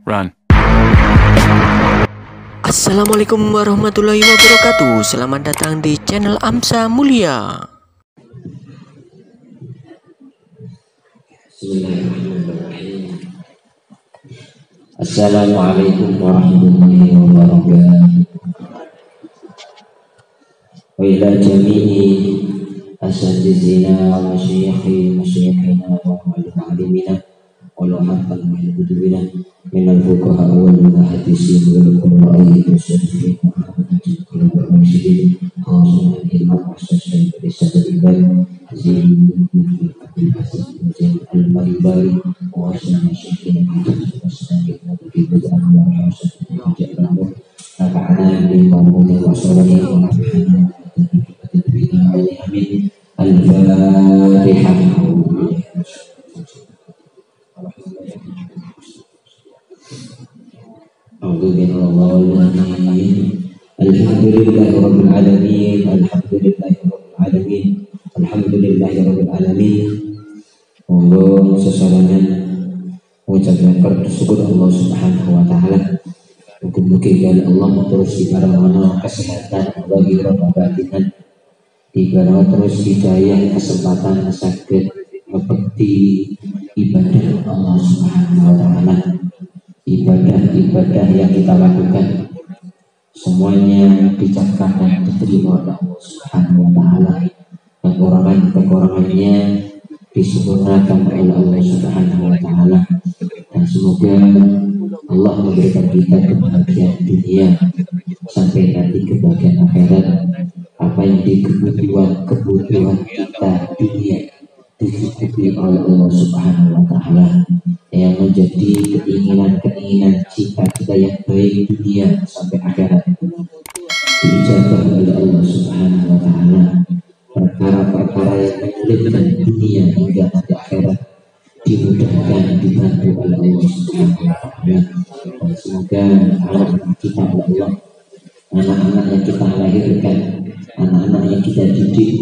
Run. Assalamualaikum warahmatullahi wabarakatuh. Selamat datang di channel Amsa Mulia. Bismillahirrahmanirrahim. Assalamualaikum warahmatullahi wabarakatuh. Wa ila jami'i asatizina wa masyayikhina wa alimina wa luhaqan min kutubina min al-fuqaha wal muhaddisin wal qurra'i wa syarifin wa ahmadin wal mursyidin khasatan ilman asasyan risalat ibad zin al-maribari wa asana syaikhina mustaqim wa bibad anwar hasan ja'lahu nafa'ana bi qawli wa sallallahu wa sallam amin al-fatihah. Alhamdulillahirabbil alamin, alhamdulillahirabbil alamin, alhamdulillahirabbil alamin. Monggo sesarengan mengucapkan bersyukur Allah Subhanahu wa taala. Mugi-mugi Allah terus diparingi kesehatan bagi roh batinan, diberi terus hidayah kesempatan sakit mengabdi ibadah Allah Subhanahu wa taala. Ibadah-ibadah yang kita lakukan semuanya dicapkan dan diterima oleh Allah Subhanahu wa taala. Kekurangannya disempurnakan oleh Allah Subhanahu wa taala. Dan semoga Allah memberikan kita kebahagiaan dunia sampai nanti kebahagiaan akhirat. Apa yang kebutuhan kita dunia dicukupi oleh Allah Subhanahu wa taala. Yang menjadi keinginan cita-cita yang baik dunia sampai akhirat diijabah oleh Allah Subhanahu wa taala. Perkara-perkara yang menyulitkan dunia hingga nanti akhirat dimudahkan, dibantu oleh Allah Subhanahu wa taala. Dan semoga anak kita oleh Allah, anak-anak yang kita lahirkan, anak-anak yang kita didik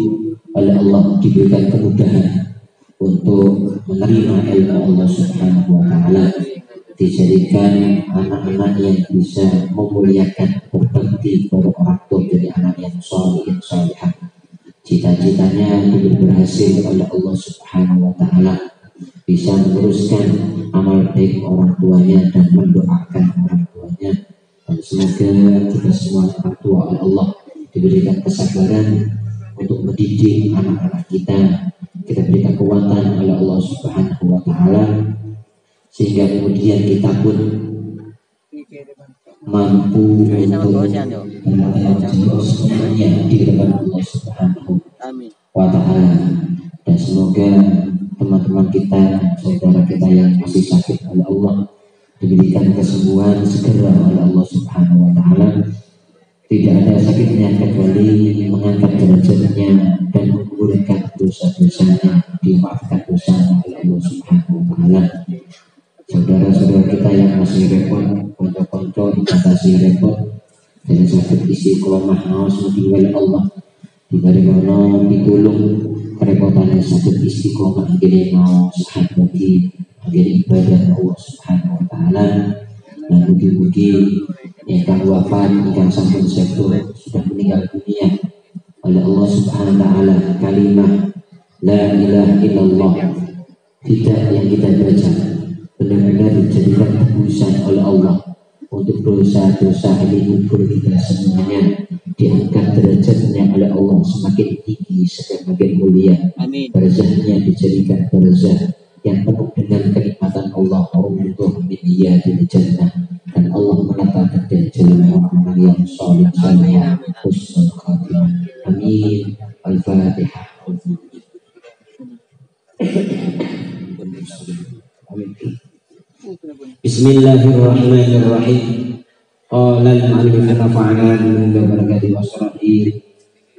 oleh Allah diberikan kemudahan untuk menerima ilmu Allah Subhanahu wa taala, dijadikan anak-anak yang bisa memuliakan, berbakti kepada orang tua, jadi anak yang salihah. Cita-citanya diberi berhasil oleh Allah Subhanahu wa taala, bisa meneruskan amal baik orang tuanya dan mendoakan orang tuanya. Dan semoga kita semua orang tua oleh Allah diberikan kesabaran untuk mendidik anak-anak kita. Kita berikan kekuatan oleh Allah Subhanahu wa taala sehingga kemudian kita pun mampu untuk semuanya di depan Allah Subhanahu wa taala. Dan semoga teman-teman kita, saudara kita yang masih sakit oleh Allah diberikan kesembuhan segera oleh Allah Subhanahu wa taala. Tidak ada sakitnya kecuali mengangkat derajatnya dan menggugurkan dosa-dosanya, dimaafkan dosanya oleh Allah Subhanahu wa taala. Saudara-saudara kita yang masih repot, konco-konco dibatasi repot dari sakit istiqomah naos mugi oleh Allah diberi mana ditulung kerepotannya sakit istiqomah gini mau sehat bagi ibadah Allah Subhanahu wa taala. Dan mugi-mugi yang wafat, yang sampun sektor sudah meninggal dunia oleh Allah Subhanahu wa taala, kalimah la ilaha illallah tidak yang kita baca benar-benar dijadikan tebusan oleh Allah untuk dosa-dosa ini. Kubur kita semuanya diangkat derajatnya oleh Allah semakin tinggi, semakin mulia. Barzahnya dijadikan barzah yang penuh dengan kenikmatan Allah, untuk media di jannah. Dan Allah menatakan dan jalan orang-orang yang saleh husnul khatimah. Amin. Al-Fatihah. Bismillahirrahmanirrahim. Qala al-mu'allif nafa'ana min barakati wasrahi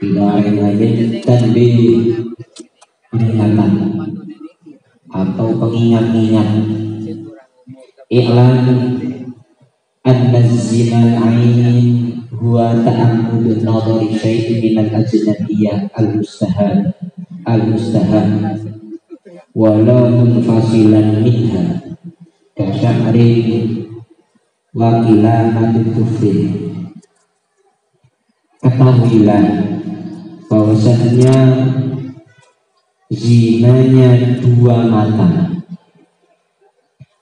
bila ilmin tanbih, peringatan atau pengingat-ingat. I'lam an-nazzimal ain huwa ta'ammud nadhari syai'in min al-ajnabiyyah al-mustahab wala munfasilan minha kasya'rin Wakila mati kufrin, ketahuilah bahwasanya zinanya dua mata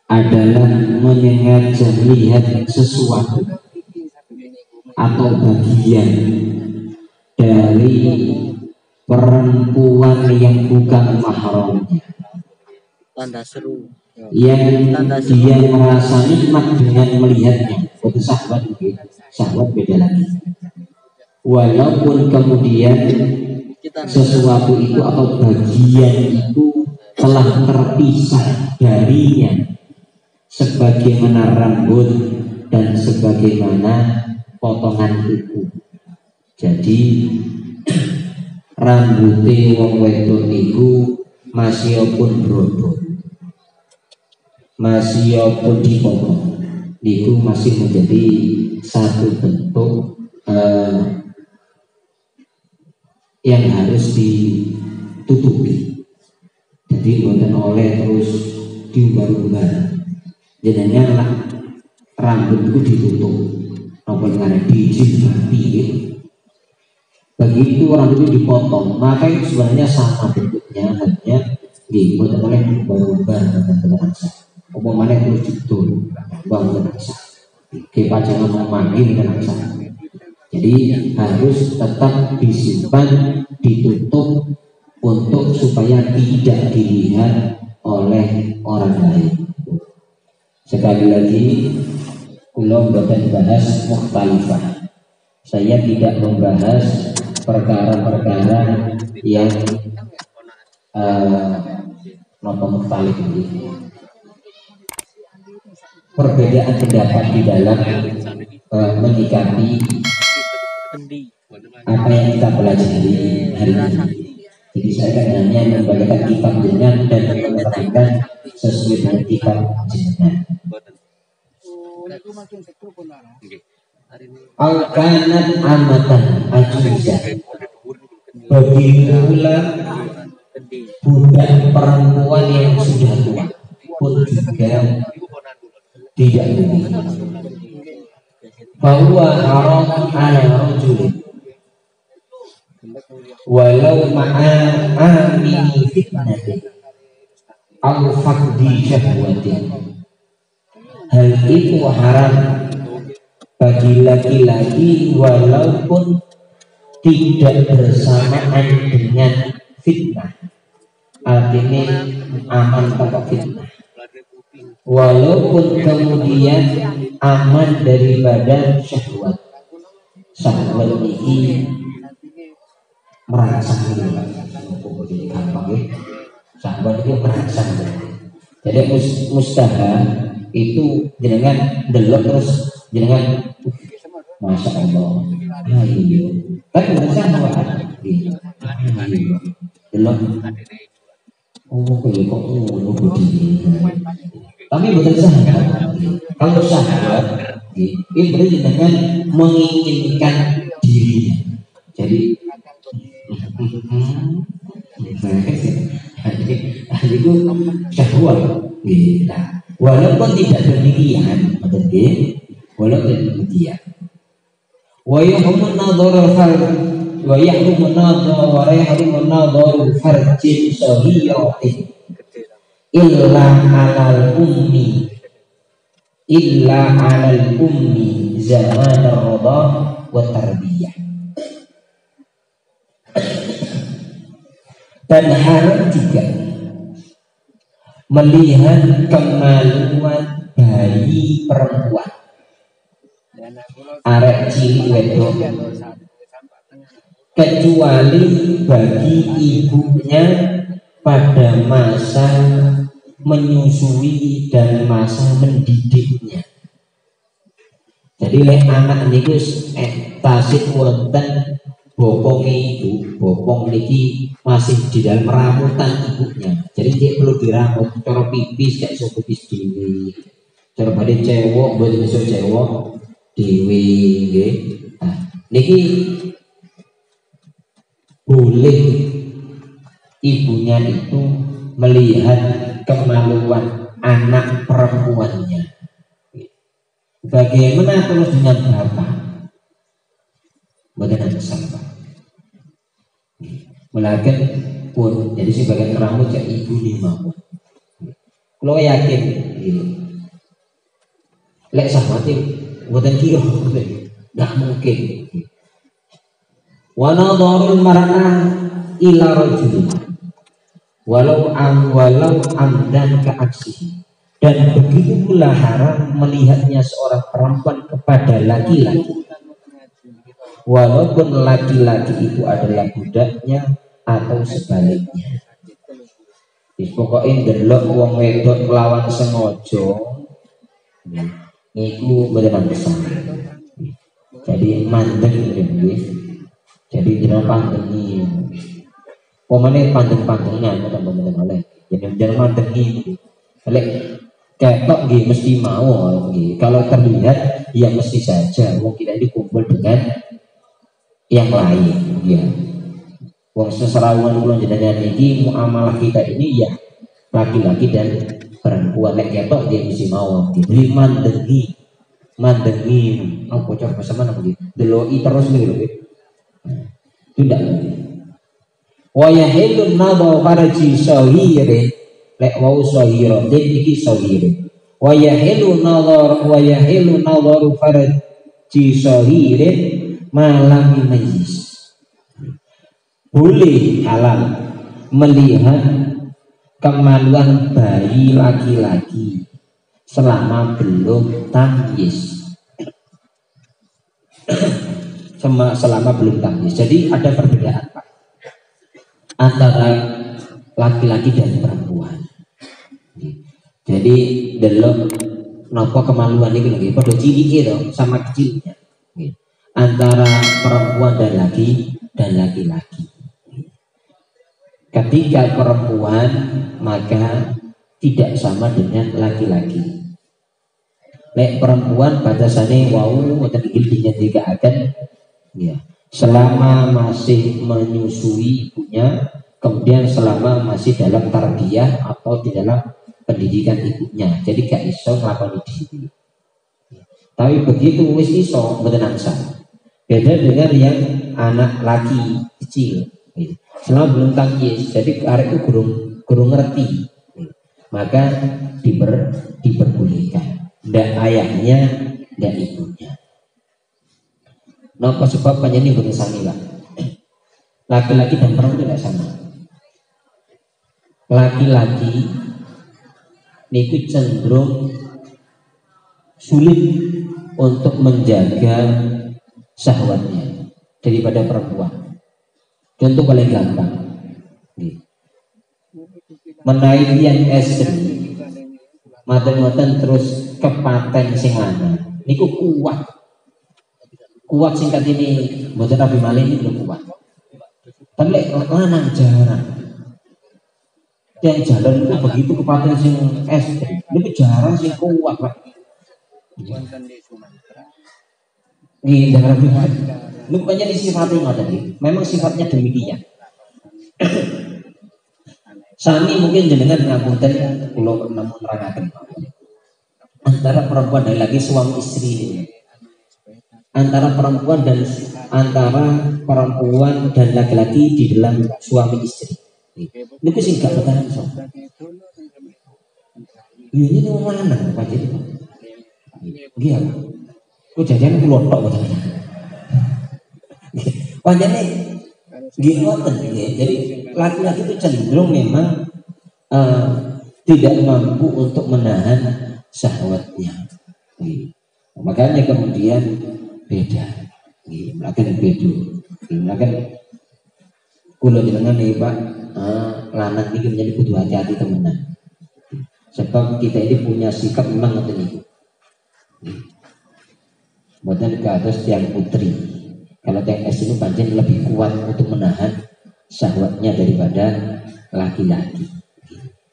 adalah menyengaja melihat sesuatu atau bagian dari perempuan yang bukan mahramnya, yang dia merasa nikmat dengan melihatnya. Itu syahwat, syahwat beda lagi. Walaupun kemudian sesuatu itu atau bagian itu telah terpisah darinya, sebagaimana rambut dan sebagaimana potongan kuku. Jadi rambutnya wong wedok niku masih pun brodol, masih pun dipotong, niku masih menjadi satu bentuk yang harus ditutupi. Jadi bukan oleh terus diumbar-umbar. Jadinya rambut itu ditutup, apa namanya, dijilbabi. Begitu rambut itu dipotong, maka itu sebenarnya sama bentuknya, hanya dibuat oleh diumbar-umbar dan berangsa. Umumnya terus ditutup, berangsa. Kepajangan memanggil berangsa. Jadi harus tetap disimpan, ditutup untuk supaya tidak dilihat oleh orang lain. Sekali lagi, kula boten bahas mukhtalifah. Saya tidak membahas perkara-perkara yang mukhtalif ini. Perbedaan pendapat di dalam menyikapi apa yang kita pelajari hari ini. Jadi saya hanya membacakan kitab jenengan dan menerangkan sesuai dengan kitab jenengan. Al-kanat amatan ajuzah, begitulah budak perempuan yang sudah tua pun juga tidak boleh. Bahwa haram ala rajulin walau ma'a amini fitnatin au faqdi syahwatin. Hal itu haram bagi laki-laki walaupun tidak bersamaan dengan fitnah. Artinya aman tanpa fitnah, walaupun kemudian aman daripada syahwat. Syahwat ini merangsang ini gampang ya. Syahwat itu merangsang. Jadi mustahil itu jenengan delok terus jenengan masya Allah, ayo kan merangsang delok kok begini. Tapi bukan syahwat. Kalau syahwat itu berarti dengan menginginkan dirinya. Jadi itu syahwat. Walaupun tidak demikian, walaupun demikian. Wa yahrumun nadharu farjin sahiratin illa alal ummi zaman ar-radha wa tarbiyah. Dan haram juga melihat kemaluan bayi perempuan, arek cilik wedok, kecuali bagi ibunya pada masa menyusui dan masa mendidiknya. Jadi lek anak niku tasik wonten bokonge ibu, bokong niki masih di dalam ramutan ibunya. Jadi dia perlu diramut, cara pipis kayak iso pipis dhewe. Cara badhe cewek mboten iso cewek dhewe nggih. Nah, niki boleh ibunya itu melihat kemaluan anak perempuannya. Bagaimana terus dengan bapak? Bagaimana sahabat? Melakukan pun jadi sebagai rambut cek ibu nih mau. Kalau yakin, lek sahabat itu buatan kira, nggak mungkin. Wanadharul mar'ah ila rajulin walau amdan ke aksi, dan begitu pula haram melihatnya seorang perempuan kepada laki-laki walaupun laki-laki itu adalah budaknya atau sebaliknya. Pokoknya delok wong wedok lawan sengaja niku beneran besar. Jadi mandeng nggih. Jadi jangan pandengi, pemane pandeng-pandengan teman-teman oleh. Jadi jangan pandengi, oleh ketok gih mesti mau. Kalau terlihat ya mesti saja. Wong kita ini kumpul dengan yang lain, ya. Wong seserawan bulan jenengan ini muamalah kita ini ya laki-laki dan perempuan. Lek ketok dia mesti mau. Jadi mandengi, aku bocor bersama namanya. Deloi terus nih loh. Tidak. Wa yahilun nadha faraji sahire lek wau sahira den iki sahire. Wa yahilu nadharu faraji sahire malam majlis. Boleh halal melihat kemaluan bayi laki-laki selama belum tamyiz. Selama belum tamyiz. Jadi ada perbedaan Pak antara laki-laki dan perempuan. Jadi delok napa kemaluan iki lho padha cilike to sama kecilnya. Antara perempuan dan laki-laki. Ketika perempuan maka tidak sama dengan laki-laki. Lek perempuan batasannya wau mboten dinyatikaken ya, selama masih menyusui ibunya, kemudian selama masih dalam tarbiyah atau di dalam pendidikan ibunya, jadi gak iso nglakoni diri. Tapi begitu wis iso mboten salah. Beda dengan yang anak laki kecil, selama belum tamyiz, jadi arek itu gurung ngerti, maka diperbolehkan. Ndak ayahnya, ndak ibunya. Napa sebab panjang ini bersama Pak? Laki-laki dan perempuan tidak sama. Laki-laki niku cenderung sulit untuk menjaga syahwatnya daripada perempuan. Contoh paling gampang, menaik yang ekstrim, mata-mata terus kepaten sing lanang, niku kuat singkat ini, buat Nabi Malik ini belum kuat. Tapi lanang jarang. Yang jalan itu begitu kepada sing ekstrim, itu jarang sing kuat Pak. Di daerah Bima, lu bukannya di sifatnya tadi, memang sifatnya demikian. Sami mungkin jenengan ngapunten pulau namun nerangkan antara perempuan dan laki suami istri ini. Antara perempuan dan laki-laki di dalam suami istri. Ini sih gak bertahan so. Ini orang lanang apa jadi? Iya. Kok jajan pulau tok katanya. Panjangnya gimana? Jadi laki-laki itu cenderung memang tidak mampu untuk menahan syahwatnya. Makanya kemudian beda, melakukan beda, melakukan kulo jenengan nih Pak, lanang ini menjadi kudu hati-hati temenan. Sebab kita ini punya sikap memang ngoten niku. Bukan ke atas tiang putri. Kalau tiang es itu pancen lebih kuat untuk menahan syahwatnya daripada laki-laki.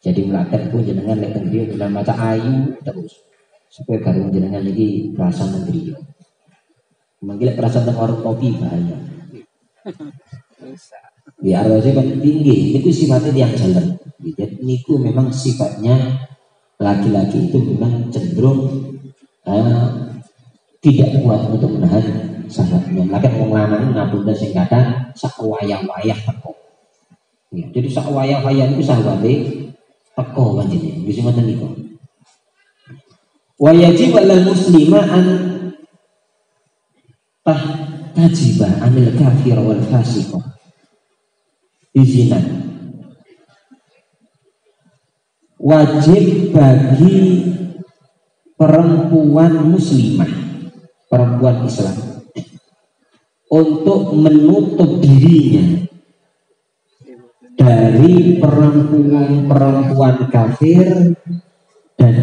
Jadi melakukan pun jenengan leken dia dengan mata ayu terus supaya garung jenengan lagi perasaan negeri. Memanggil perasaan orang kopi bahaya. Di arwahnya kan tinggi, itu sifatnya yang jalan. Jadi niku memang sifatnya laki-laki itu memang cenderung tidak kuat untuk menahan syahwatnya. Maka wong lanang ngabunda sing kata sak wayah-wayah teko. Ya, jadi sak wayah-wayah itu syahwate teko panjenengan. Wis ngoten niku. Wa yajib alal muslima an tajiba anil kafir wal fasiq izina. Wajib bagi perempuan muslimah, perempuan Islam, untuk menutup dirinya dari perempuan kafir dan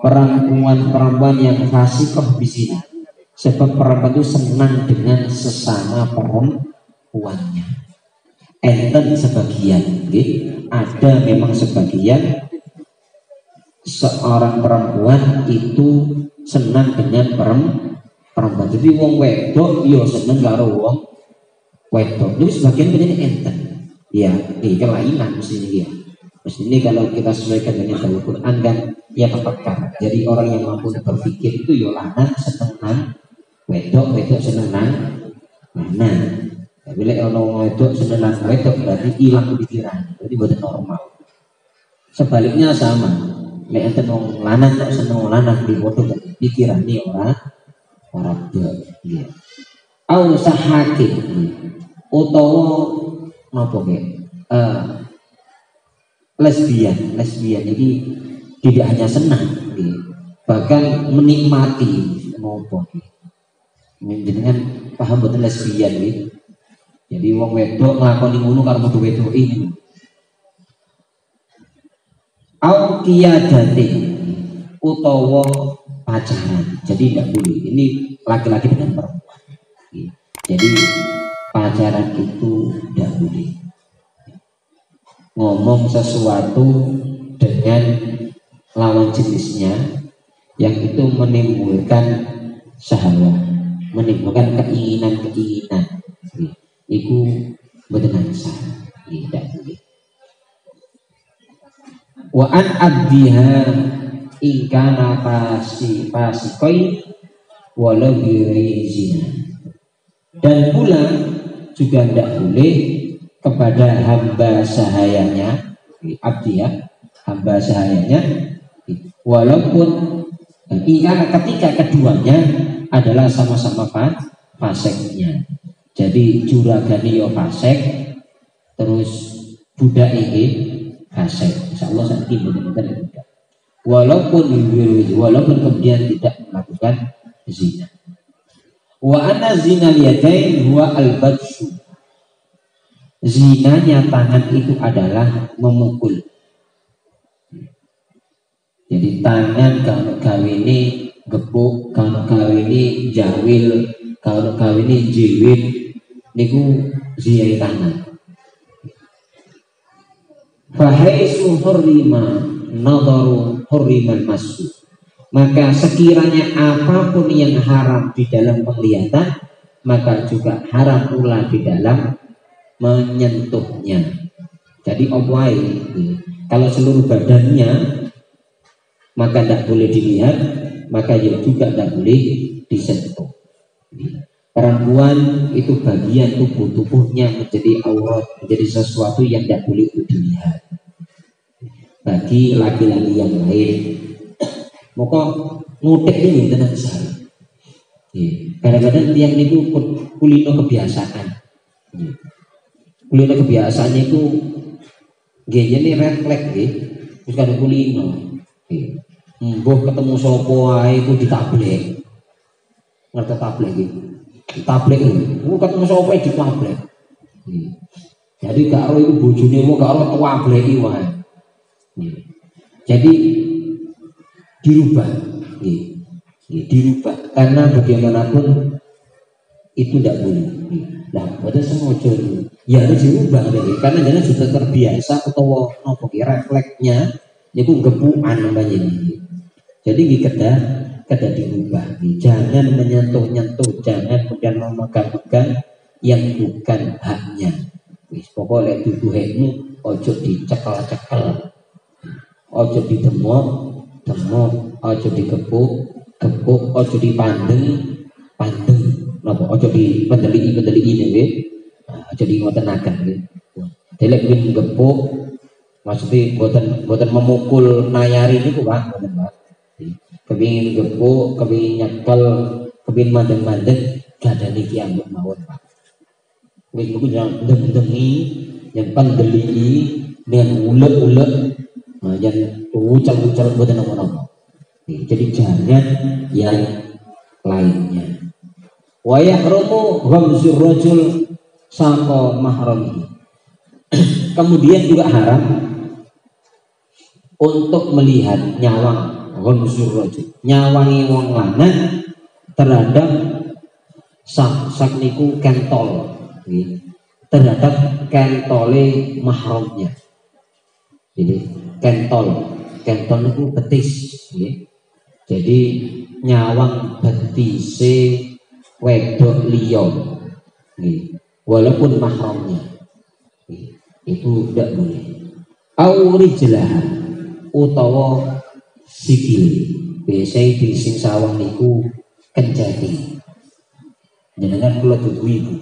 perempuan yang fasikoh di sini. Sebab perempuan itu senang dengan sesama perempuannya. Enten sebagian, ada memang sebagian seorang perempuan itu senang dengan perempuan. Jadi wong wedok yo seneng karo wong wedok. Jadi sebagian menjadi enten. Ya, ini kelainan mesti ini ya. Mesti ini kalau kita sesuaikan dengan Al-Quran kan ya tepat. Jadi orang yang mampu berpikir itu yo lanang seneng nang wedok seneng nang lanang. Bila orang wedok seneng nang wedok berarti hilang pikiran. Jadi bukan normal. Sebaliknya sama. Lek enten wong lanang kok seneng wong lanang di bodoh pikiran ini orang dia. Au sahake utawa napa nggih? Lesbian ini tidak hanya senang, bahkan menikmati napa nggih. Jenengan paham betul lesbian nggih. Jadi wong wedok nglakoni ngono karo wedok wedok ini. Au qiyadati utawa pacaran. Jadi tidak boleh. Ini laki-laki dengan perempuan. Jadi pacaran itu tidak boleh. Ngomong sesuatu dengan lawan jenisnya yang itu menimbulkan syahwat, menimbulkan keinginan. Itu benar salah. Tidak boleh. Wa an abdiha ingkana fasikoi walau birizina. Dan pula juga tidak boleh kepada hamba sahayanya, abdiha, hamba sahayanya, walaupun ingkana ketika keduanya adalah sama-sama faseknya. Jadi juragane yo fasek, terus budak ini fasek. Insyaallah saat ini benar-benar budak. Walaupun kemudian tidak melakukan zina. Wa anna zina liyadain huwa al-batshu. Zinanya tangan itu adalah memukul. Jadi tangan kalau kawini gepuk, kalau kawini jawil, kalau kawini jiwit, niku ziyai tangan. Fahaisu hurrima nadaru hurriman masu. Maka sekiranya apapun yang haram di dalam penglihatan, maka juga haram pula di dalam menyentuhnya. Jadi opai, kalau seluruh badannya maka tidak boleh dilihat, maka juga tidak boleh disentuh. Perempuan itu bagian tubuhnya menjadi aurat, menjadi sesuatu yang tidak boleh dilihat. Bagi laki-laki yang lain, maka ngutek ini tenang sekali. Kadang-kadang yang itu kulino kebiasaan. Kulino kebiasaannya itu gaya ini refleks, terus ada kulino. Mbuh ketemu sopo ae iku ditablek. Ngerti tablek iki? Tablek itu ketemu sopo ae ditablek. Jadi gak ro iku bojone wong gak ro tableki wae. Jadi dirubah. Dirubah karena bagaimanapun itu tidak boleh. Nah, pada sengaja ya harus dirubah karena jangan sudah terbiasa atau nopo refleksnya itu gepuan namanya ini. Jadi kada dirubah. Jangan menyentuh-nyentuh, jangan kemudian memegang-pegang yang bukan haknya. Pokoknya tubuhmu ojo dicekel-cekel, ojo didemok, ojo digepuk, gepuk ojo dipandeng pandeng napa ojo dipendeli nggih. Ojo di ngotenaken nggih. Delek win gepuk maksudnya boten memukul nayari niku Pak, boten Pak. Kepingin gepuk, kepingin nyekel, kepingin mandeng-mandeng gadane ki ambek mawon Pak. Wis niku yang dengi, yang pendeli dengan ulek-ulek, yang ucal-ucal boten napa-napa. Jadi jangan yang lainnya. Wa yahrumu ghamzur rajul saqa mahramihi. Kemudian juga haram untuk melihat nyawang ghamzur rajul, nyawangi wong lanang terhadap sak niku kentol, terhadap kentole mahramnya. Jadi kentol niku betis, jadi nyawang betise wedok liya, walaupun mahramnya, itu tidak boleh. Au rijlah utawa sikil, biasanya di sing sawang niku kenjati. Jenengan kula dudu ibu.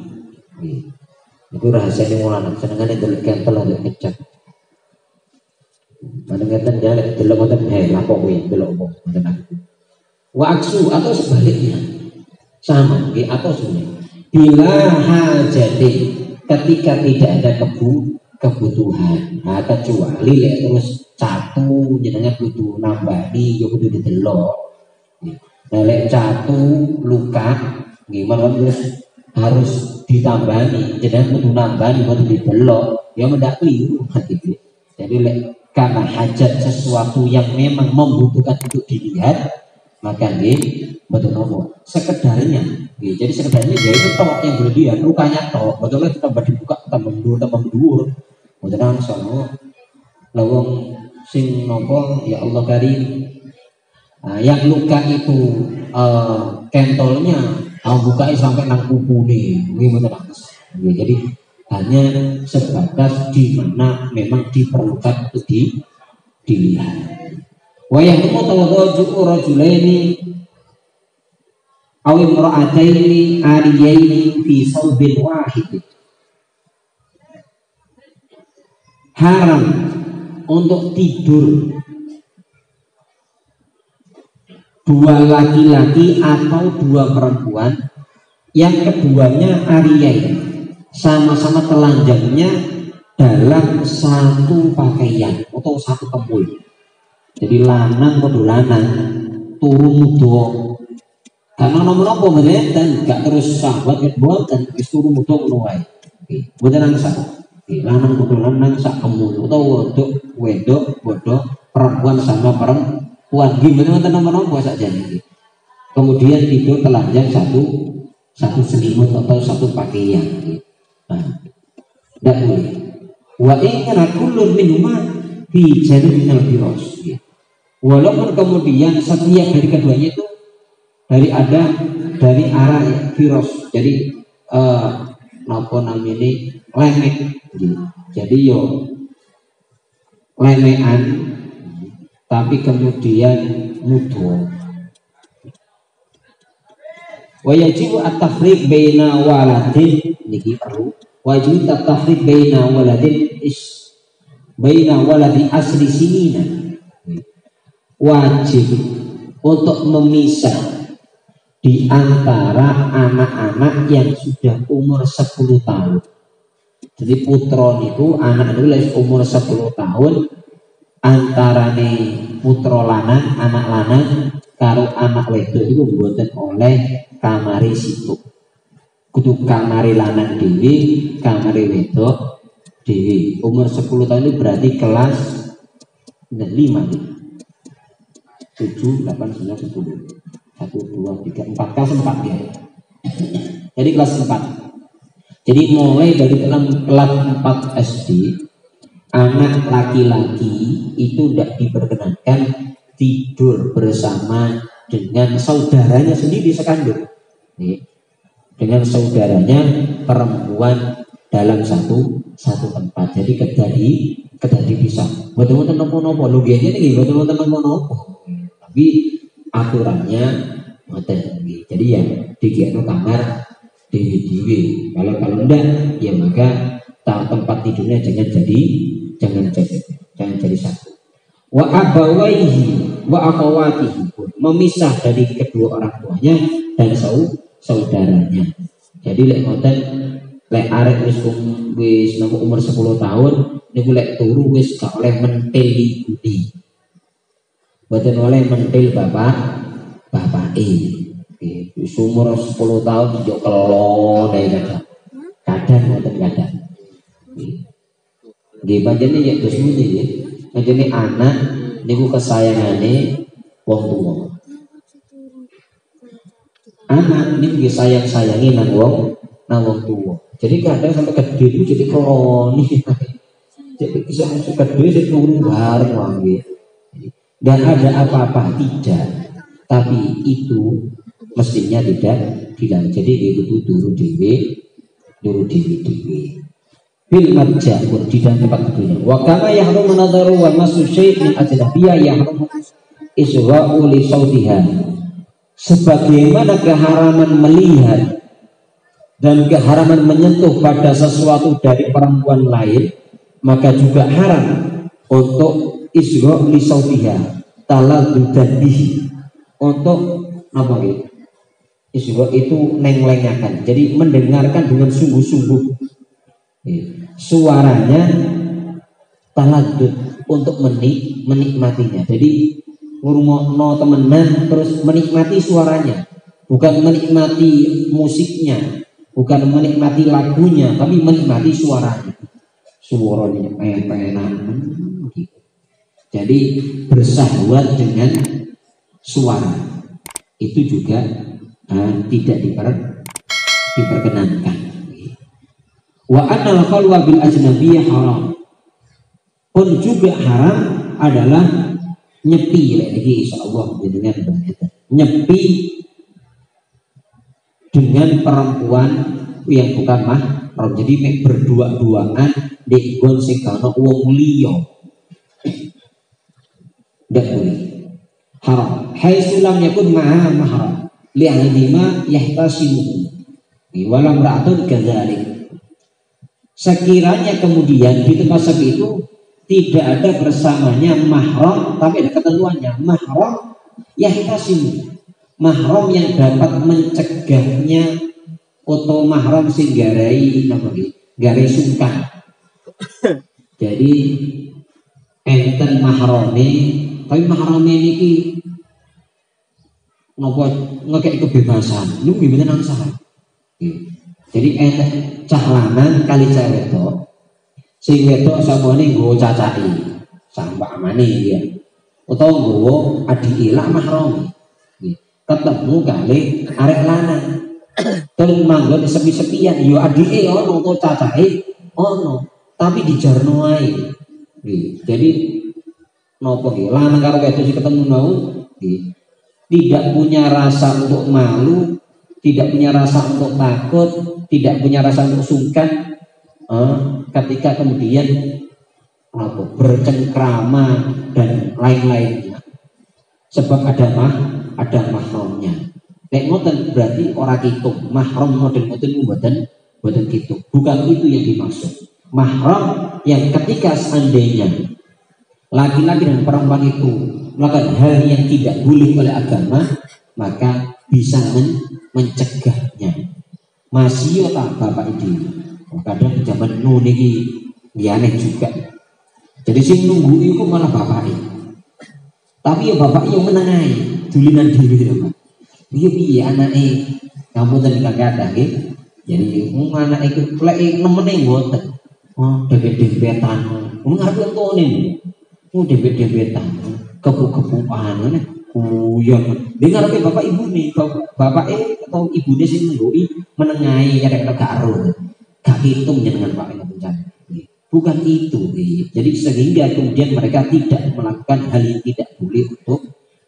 Niku rahasiane wong lanang senengane delok kentel lan kecap. Kadang-kadang dia delok ngoten lapok kuwi delok opo ngoten aku. Wa aksu atau sebaliknya. Sama nggih atau sebaliknya. Bila hajati ketika tidak ada kebutuhan. Nah, kecuali lek terus catu jenengan kudu nambani yo kudu didelok. Nah, lek catu luka gimana harus ditambani jenengan kudu nambani kudu didelok ya mendak keliru gitu. Jadi lek karena hajat sesuatu yang memang membutuhkan untuk dilihat maka nggih betul nopo sekedarnya. Jadi sekedarnya ya itu tok yang boleh dilihat lukanya tok betul tambah dibuka tambah dhuwur mboten sono lawang sing nopo ya Allah karim. Yang luka itu kentolnya buka sampai nang kupune gimana jadi hanya sebatas di mana memang diperlukan untuk dilihat. Wa yahrumu tawaddu'u rajulaini aw imra'ataini ariyaini fi saubin wahid. Haram untuk tidur dua laki-laki atau dua perempuan yang keduanya ariyain, sama-sama telanjangnya dalam satu pakaian atau satu kemul. Jadi lanang kudu lanang, turu muda. Karena nomor-nomor bener dan gak terus sahabat dan turu muda ngono wae. Mboten angsa. Lanang kudu lanang sak kemul utawa wedok bodoh perempuan sama perempuan. Gimana nomor-nomor saja nih. Kemudian tidur telanjang satu selimut atau satu pakaian. Tidak boleh. Wa in kana kullun minhuma fi janibinal firas. Walaupun kemudian setiap dari keduanya itu dari arah firas. Jadi napa namanya lemek. Jadi yo lemekan tapi kemudian mudho. Wa yajibu at-tafriq baina waladin niki perlu wajib at-tafriq baina waladin baina waladi asli sinina. Wajib untuk memisah di antara anak-anak yang sudah umur 10 tahun. Jadi putra niku anak itu umur 10 tahun antarane putra lanang anak lanang karo anak wedok itu mboten oleh kamari situ. Kudu kamari lanang dhewe, kamari wedok dhewe. Umur 10 tahun itu berarti kelas 5. 7, 8, 9, 10 1, 2, 3, 4 kelas 4 ya. Jadi kelas 4. Jadi mulai dari kelas 4 SD anak laki-laki itu tidak diperkenankan tidur bersama dengan saudaranya sendiri sekandung. Dengan saudaranya perempuan dalam satu tempat. Jadi kedadi pisah. Betul-betul nopo-nopo. Logianya ini betul-betul nopo-nopo. Tapi aturannya ngoten. Jadi ya dikira kamar dewi-dewi. Kalau enggak ya maka tempat tidurnya jangan jadi satu. Wa abawaihi wa akhawatihi, memisah dari kedua orang tuanya dan saudaranya. Jadi lek ngoten, lek arek wis umur 10 tahun niku lek turu wis gak oleh mentil ibune. Mboten oleh mentil bapake. Wis umur 10 tahun yo kelon ae kadang ngoten kadang. Nggih panjenengan ya terus muni nggih. Panjenengan anak niku kesayangane wong tuwa. Anak niku sayang-sayangi nang wong tuwa. Jadi kadang sampai gede itu jadi koloni. Jadi bisa gede jadi turun bareng wangi. Dan ada apa-apa tidak. Tapi itu mestinya tidak. Jadi itu dulu dewi. Bil marja di dalam tempat tidurnya. Wa kama yahrumu nadharu wa masu syai' min ajnabiyah yahrumu isra'u li sautiha. Sebagaimana keharaman melihat dan keharaman menyentuh pada sesuatu dari perempuan lain, maka juga haram untuk isra'u li sautiha, taladdudan bihi, untuk apa gitu? Isra itu nenglengakan. Jadi mendengarkan dengan sungguh-sungguh. Suaranya taladud untuk menikmatinya. Jadi ngurungokno temenan terus menikmati suaranya, bukan menikmati musiknya, bukan menikmati lagunya, tapi menikmati suaranya. Suaranya enak. Jadi bersahwat dengan suara itu juga tidak diperkenankan. Wa anal khalwa bil ajnabiyyah haram. Pun juga haram adalah nyepi lagi insyaallah dengan berkata. Nyepi dengan perempuan yang bukan mahram. Jadi mek berdua-duaan di nggon sing kana wong liya. Ndak boleh. Haram. Haitsu lam yakun ma'a mahram. Li'adima yahtasimu. Walam ra'atun kadzalik. Sekiranya kemudian di tempat seperti itu tidak ada bersamanya mahram, tapi ada ketentuannya mahram yahtasimu, mahram yang dapat mencegahnya, atau mahram sing garai sungkan. Jadi enten mahrame, tapi mahrame niki nopo ngekek kebebasan, lu gimana nang salah. Jadi cah lanang kali cah wedok, sing wedok samone nggo cacai, sampak mane dia. Utawa nggo adike lak mahram. Ketemu kali arek lanang. Terus manggon sepi-sepian, yo adike ono to cacahe ono, tapi dijarno ae. Jadi nopo ki lanang karo wedok sing ketemu mau tidak punya rasa untuk malu, tidak punya rasa untuk takut, tidak punya rasa untuk sungkan ketika kemudian bercengkrama dan lain-lainnya, sebab ada mahramnya. Nek ngoten berarti orang kitung mahram model mboten kitung. Bukan itu yang dimaksud. Mahram yang ketika seandainya laki-laki dan perempuan itu melakukan hal yang tidak boleh oleh agama, maka bisa mencegahnya. Masih ya tak bapak ini. Kadang zaman niki aneh juga. Jadi sing nunggu itu malah bapak ini. Tapi ya bapak yang menengahi dulinan diri teman. Piye anake kamu tadi kagak nggih. Jadi anak itu lek nemene mboten. Oh, debet-debetan. Ngarep entone. Oh, debet-debetan. Kepu-kepuan ngene. Kuyon. Dengar bapak ibu nih, bapak atau ibunya sih menggoi menengahi ada karo. Gak hitung dengan pak yang bencana. Bukan itu. Jadi sehingga kemudian mereka tidak melakukan hal yang tidak boleh untuk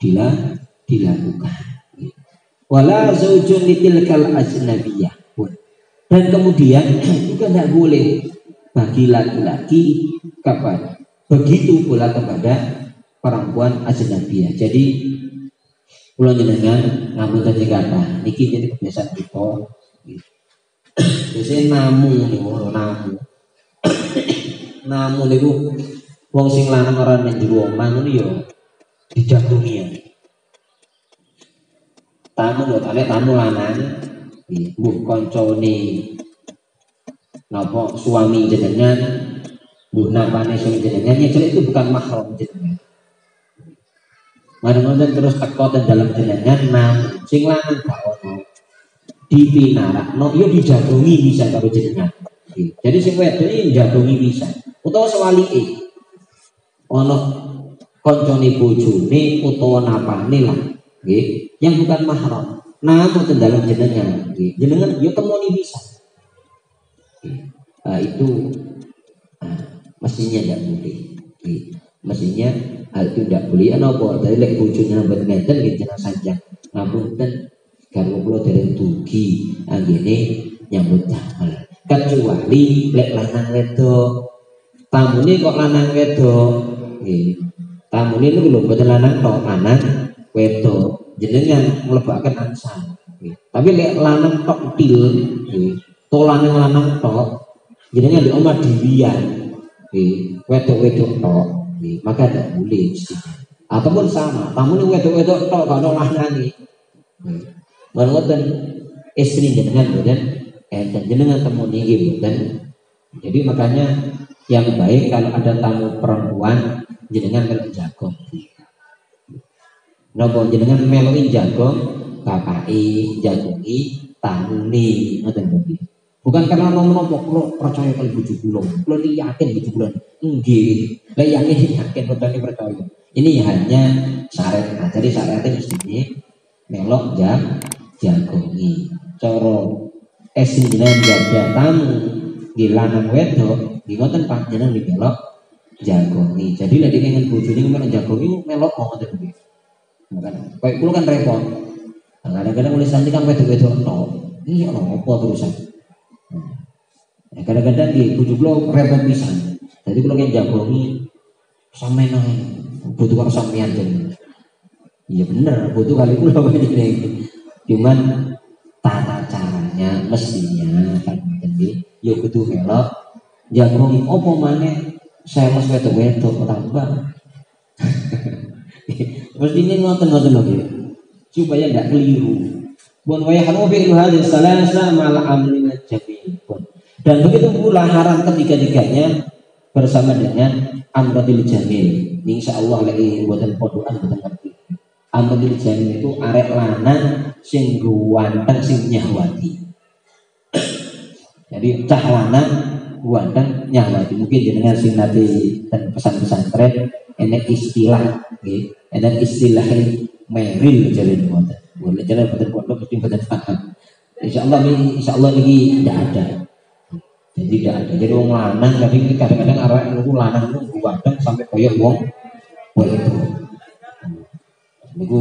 dilakukan. Wala zaujun litilkal ajnabiyah pun. Dan kemudian juga tidak boleh bagi laki-laki begitu pula kepada perempuan ajnabiyah. Jadi Kula jenengan ngapunten kata niki jadi kebiasaan kita. Biasanya namu. Namu niku wong sing lanang ora nang jero omah ngono ya dijagungi ya. Tamu lho, tamu lanang mbuh kancane napa suami jenengan, mbuh napane suami jenengan, itu bukan mahram jenengan. Madang-madang terus teko ten dalam jenengan nang sing lanang gak ono dipinarakno yo dijagungi bisa karo jenengan. Jadi sing wedok iki jagungi bisa utawa sewalike ono kancane bojone utawa napane lah nggih yang bukan mahram namun ten dalam jenengan nggih jenengan yo temoni bisa. Itu mestinya tidak boleh. Mestinya itu tidak boleh. Apa? Dari lek bojone nambah ngeten nggih jenengan sanjang ngapunten garwa kula dereng dugi anggene nyambut damel. Kecuali lek lanang wedok. Tamune kok lanang wedok. Nggih. Tamune niku lho mboten lanang tok, lanang wedok. Jenengan mlebaken ansal. Nggih. Tapi lek lanang tok til nggih. To lanang tok jenengan di omah dhewean. Nggih, wedok-wedok tok. Nggih, maka tidak boleh mestinya. Ataupun sama, tamune wedok-wedok tok gak ono lanange. Nggih. Ngoten istri jenengan mboten enten jenengan temuni nggih mboten. Jadi makanya yang baik kalau ada tamu perempuan jenengan melok jagong. Napa jenengan meloki jagong kakaki jagongi tamune ngoten nggih. Bukan karena nopo kula percaya kali bojo kula. Kula iki yakin bojo kula. Nggih. Lah yakin boten percaya. Ini hanya syarat. Nah, jadi syaratnya mestinya melok jagongi. Cara esi jenengan jaga tamu di lanang wedok, di ngoten panjenengan di melok jagongi. Jadi lek ingin bojone melok jagongi melok ngoten nggih. Makane koyo kula kan repot. Kadang-kadang tulisannya kan wedok-wedok tok. Iya apa terusan. Kadang-kadang di bojo kula repot pisan. Jadi kula yang jagongi sampeyan butuh karo sampeyan jenengan. Iya bener, butuh kali kula ini. Cuman tata caranya mestinya kan nggih, ya kudu melok jagongi apa maneh sales wedok-wedok tambah. Mestinya ngoten-ngoten lho supaya ndak keliru. Bon wa yahrumu fi'lu hadhihi salasa mal amrin jamil. Dan begitu pula haram ketiga-tiganya bersama dengan amradil jamil. Insyaallah lagi buatan podokan buatan ngerti. Amradil jamil itu arek lanang sing ganteng sing nyahwati. Jadi cah lanang ganteng nyahwati. Mungkin jenengan sing nanti dan pesan-pesan tren enek istilah nggih. Enek istilah meril jalan buatan. Boleh jalan buatan pondok mesti buatan paham. Insyaallah ini tidak ada. Jadi tidak ada. Jadi wong lanang tapi kadang-kadang arek niku lanang niku ganteng sampai koyo wong itu. Niku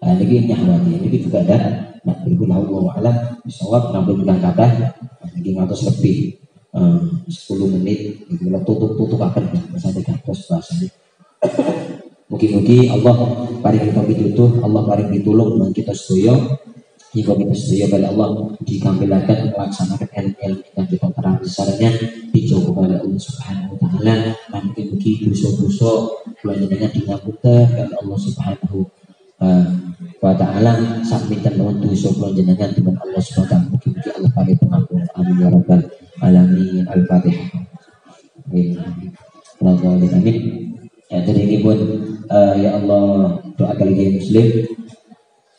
niki nyahwati. Niki juga ada. Nah, iku lahu wa alam bisawab nampun dengan kata niki ngatos lebih 10 menit niku tutup akan bahasa digantos bahasane. Mugi-mugi Allah paring kita pitutuh, Allah paring pitulung nang kita sedaya. Jika kita sedia kepada Allah dikampilakan melaksanakan ilmu yang kita terang besarnya dijauh kepada Allah Subhanahu Wa Taala dan mungkin dosa-dosa pelanjutnya dingapunten kepada Allah Subhanahu Wa Taala sampai dengan dosa pelanjutnya dengan Allah Subhanahu Wa Taala mungkin Allah paling pengampun amin ya rabbal alamin al-fatihah. Amin. Ya jadi ini pun ya Allah doa kali muslim.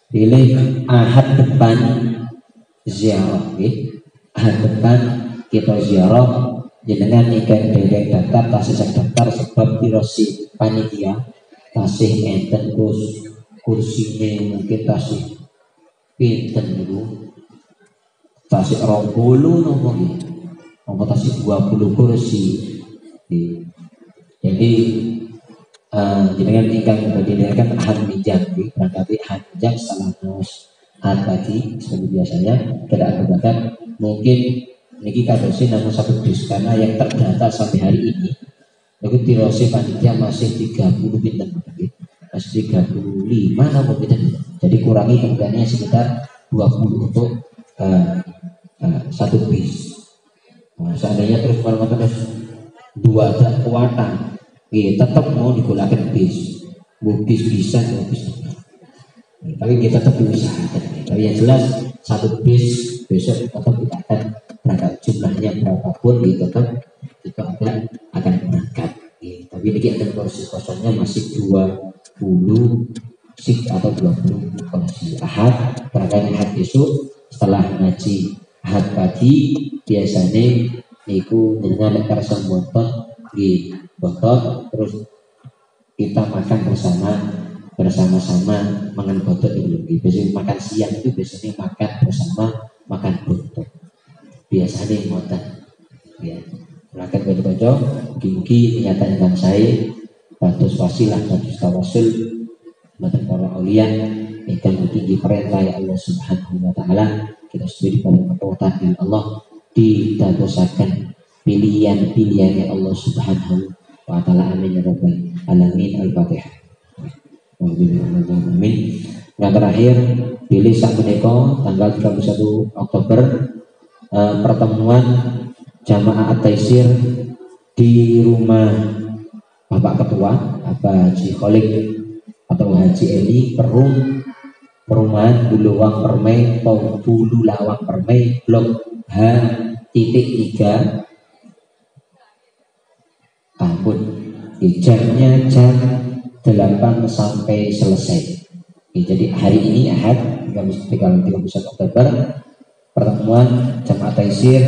Pilih ahad depan ziarah, ahad depan kita ziarah, jenengan ikan derek daftar, tasih daftar sebab pirosi panitia, tasih enten kursinya mungkin tasih pinten dulu, tasih 20 nopo tasih 20 kursi, jadi jenengan ingkang berdirikan ahad mijang berarti ahad mijang salah ahad pagi seperti biasanya tidak berbakat mungkin niki kadosi namun satu dus karena yang terdata sampai hari ini itu tirosi panitia masih 30 bintang masih 35 namun bintang Jadi kurangi kemudiannya sekitar 20 untuk satu bis. Nah, seandainya terus dua kekuatan, tetap mau digunakan bis, bis bisa, bis. Tapi kita tetap diusahakan. Tapi yang jelas satu bis besok tetap kita akan berangkat, jumlahnya berapapun tetap kita akan berangkat. Tapi ini akan kursi kosongnya masih 20 sik atau 20 kursi. Ahad, berangkat ahad besok setelah ngaji ahad pagi biasanya niku dengan lekar sembotot di botot, terus kita makan bersama-sama makan botot itu. Biasanya makan siang itu biasanya makan bersama makan botot. Biasanya ngoten. Ya. Silakan baca-baca, mungkin menyatakan saya batus wasilah, batus tawasul, batus para aulia, ingkang tinggi perintah ya Allah Subhanahu wa Ta'ala. Kita sendiri pada kekuatan Allah didadosaken pilihan-pilihannya Allah Subhanahu wa Ta'ala. Amin ya rabbal alamin. Al-Fatihah. Amin. Yang terakhir, pilih saat menika tanggal 31 Oktober pertemuan Jamaah At-Taisir di rumah Bapak Ketua, Bapak Haji Kholik atau Haji Eli, perumahan Bulawang Permai atau Bulu Lawang Permai, Blok H.3 Tambun. Jamnya jam 8 sampai selesai. Jadi hari ini Ahad 31 Oktober pertemuan Jamaah Taisir.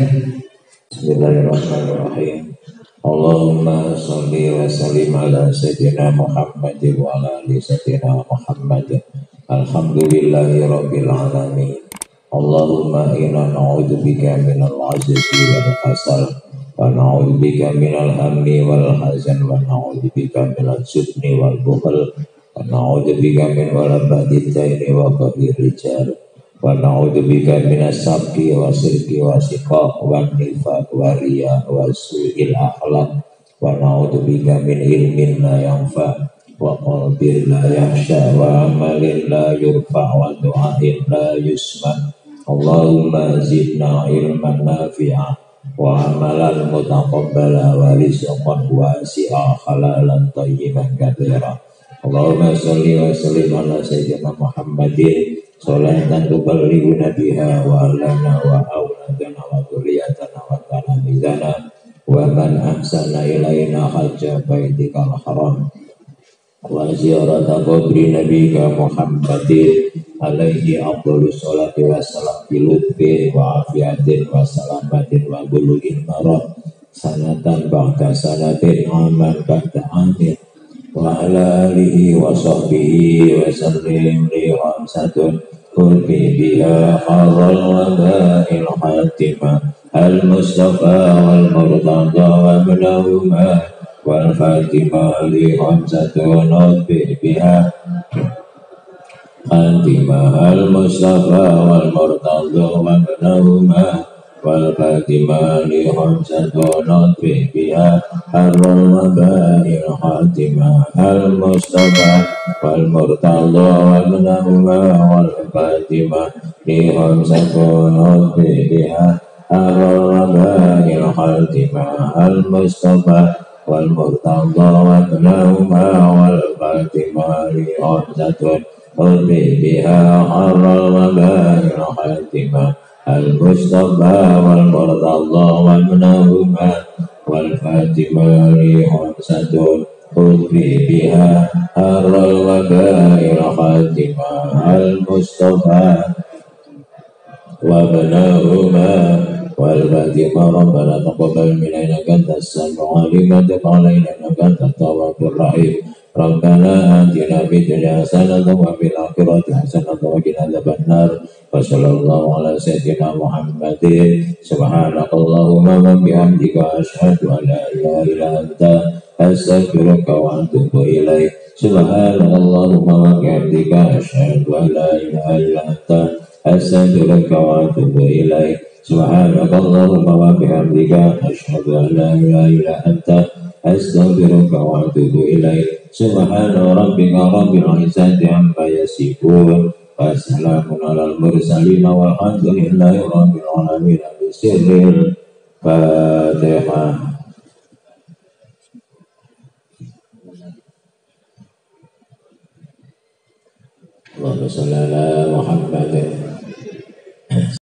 Bismillahirrahmanirrahim. Allahumma sholli wa sallim ala sayyidina Muhammad wa ala ali sayyidina Muhammad. Alhamdulillahi rabbil alamin. Allahumma inna na'udzubika minal ajzi wal kasal wa na'udzubika minal hammi wal hazan wa na'udzubika minal jubni wal bukhl wa na'udzubika min walabati daini wa qahri rijal wa na'udzubika minas sabqi wa sirqi wa siqaq wa nifaq wa riya wa su'il akhlaq wa na'udzubika min ilmin la yanfa wa qalbin la yakhsha wa amalin la yurfa wa du'ain la yusma. Allahumma zidna ilman nafi'a wa amalan mutaqabbala wa rizqan wasi'a halalan tayyiban katsira. Allahumma sholli wa sallim ala sayyidina Muhammadin sholatan tuballighuna biha wa lana wa auladana wa dzurriyyatana wa talamizana wa man ahsana ilaina hajja baitikal haram wa ziyarata qabri nabiyika Muhammadin alaihi afdhalus sholati wassalam bi lutfi wa afiyatin wa salamatin wa bulughil marad sanatan ba'da sanatin aman ba'da amin wa ala alihi wa sahbihi wa sallim li khamsatun kulbi biha khadhal waba'il khatimah al-mustafa wal murtada wa minahuma wal fatimah li khamsatun kulbi biha khatimah al-mustafa wal murtada wa minahuma wal fatimah li khamsatun kulbi biha al-waba'il khatimah al-mustafa wal murtada wa minahuma wal fatimah li khamsatun biha al-waba'il khatimah al-mustafa wal murtada wa minahuma wal fatimah li khamsatun biha al-waba'il khatimah al-mustafa wal murtada wa minahuma wal fatimah li khamsatun biha al-waba'il khatimah al-mustafa wa minahuma wal fatimah. Rabbana taqabbal minna innaka antas sami'ul 'alim wa tub 'alaina innaka antat tawwabur rahim. Rabbana atina fid dunya hasanatan wa fil akhirati hasanatan wa qina adzabannar. Wa sallallahu ala sayyidina Muhammadin subhanakallahumma wa bihamdika asyhadu an la ilaha illa anta astaghfiruka wa atubu ilaik. Subhanakallahumma wa bihamdika asyhadu an la ilaha illa anta astaghfiruka wa atubu ilaik. Subhanakallahumma wa bihamdika asyhadu an la ilaha illa anta astaghfiruka wa atubu ilaik. Subhana rabbika rabbil izzati amma yasifun wassalamun alal mursalin walhamdulillahi rabbil alamin. Bismillahirrahmanirrahim. Fatihah. Allahumma shalli ala Muhammad